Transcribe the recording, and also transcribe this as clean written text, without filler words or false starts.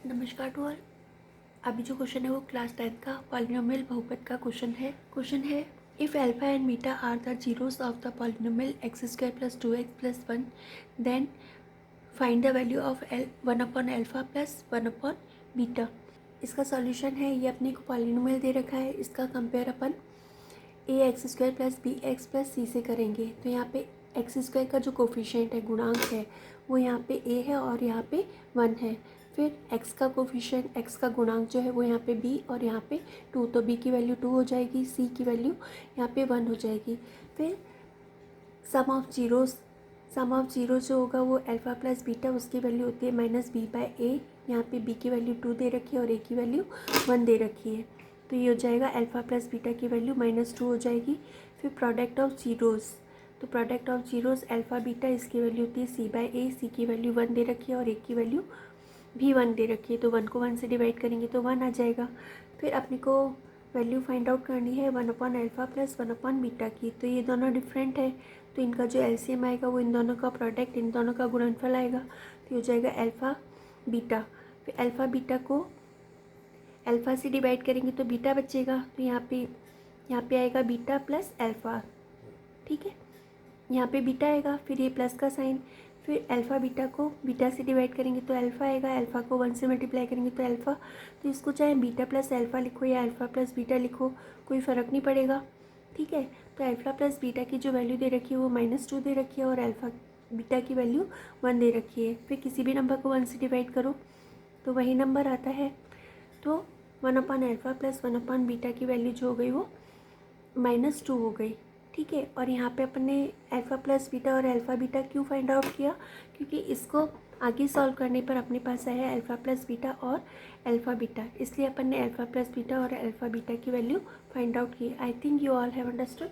नमस्कार to all. अभी जो क्वेश्चन है वो क्लास 10th का पॉलिनोमियल बहुपद का क्वेश्चन है if alpha and beta are the zeros of the polynomial x square plus 2x plus 1 then find the value of one upon alpha plus one upon beta. इसका solution है, ये अपने को polynomial दे रखा है, इसका कंपेयर अपन a x square plus b x plus c से करेंगे। तो यहाँ पे एक्स स्क्वायर का जो कोफिशिएंट है, गुणांक है, वो यहाँ पे ए है और यहाँ पे 1 है। फिर एक्स का कोफिशिएंट, एक्स का गुणांक जो है वो यहाँ पे बी और यहाँ पे 2, तो बी की वैल्यू 2 हो जाएगी, सी की वैल्यू यहाँ पे 1 हो जाएगी। फिर सम ऑफ जीरोस जो होगा वो अल्फ़ा प्लस बीटा, उसकी वैल्यू होती है माइनस बी बाय ए। यहाँ पे बी की वैल्यू 2 दे रखी है और ए की वैल्यू 1 दे रखी है, तो ये हो जाएगा अल्फ़ा प्लस बीटा की वैल्यू -2 हो जाएगी। फिर प्रोडक्ट ऑफ जीरोस, तो product of zeros alpha beta, इसकी वैल्यू होती है सी बाय ए, सी की वैल्यू 1 दे रखी है और ए की वैल्यू भी 1 दे रखी है, तो 1 को 1 से डिवाइड करेंगे तो 1 आ जाएगा। फिर अपने को वैल्यू फाइंड आउट करनी है 1 upon alpha plus 1 upon beta की, तो ये दोनों डिफरेंट है, तो इनका जो एलसीएम आएगा वो इन दोनों का प्रोडक्ट, इन दोनों का गुणनफल आएगा, तो ये हो जाएगा अल्फ़ा बीटा। फिर अल्फ़ा बीटा को अल्फ़ा से डिवाइड करेंगे तो बीटा बचेगा, तो यहाँ पे आएगा बीटा प्लस अल्फ़ा, ठीक है, यहाँ पे बीटा आएगा, फिर ये प्लस का साइन। फिर अल्फ़ा बीटा को बीटा से डिवाइड करेंगे तो अल्फ़ा आएगा, अल्फ़ा को 1 से मल्टीप्लाई करेंगे तो अल्फ़ा, तो इसको चाहे बीटा प्लस अल्फ़ा लिखो या अल्फ़ा प्लस बीटा लिखो, कोई फ़र्क नहीं पड़ेगा, ठीक है। तो अल्फ़ा प्लस बीटा की जो वैल्यू दे रखी है वो -2 दे रखी है और अल्फ़ा बीटा की वैल्यू 1 दे रखी है। फिर किसी भी नंबर को 1 से डिवाइड करो तो वही नंबर आता है, तो 1 upon alpha plus 1 upon beta की वैल्यू जो हो गई वो -2 हो गई, ठीक है। और यहाँ पे अपन ने अल्फ़ा प्लस बीटा और अल्फ़ा बीटा क्यों फाइंड आउट किया, क्योंकि इसको आगे सॉल्व करने पर अपने पास आया अल्फ़ा प्लस बीटा और अल्फ़ा बीटा, इसलिए अपन ने अल्फ़ा प्लस बीटा और अल्फ़ा बीटा की वैल्यू फाइंड आउट की। I think you all have understood.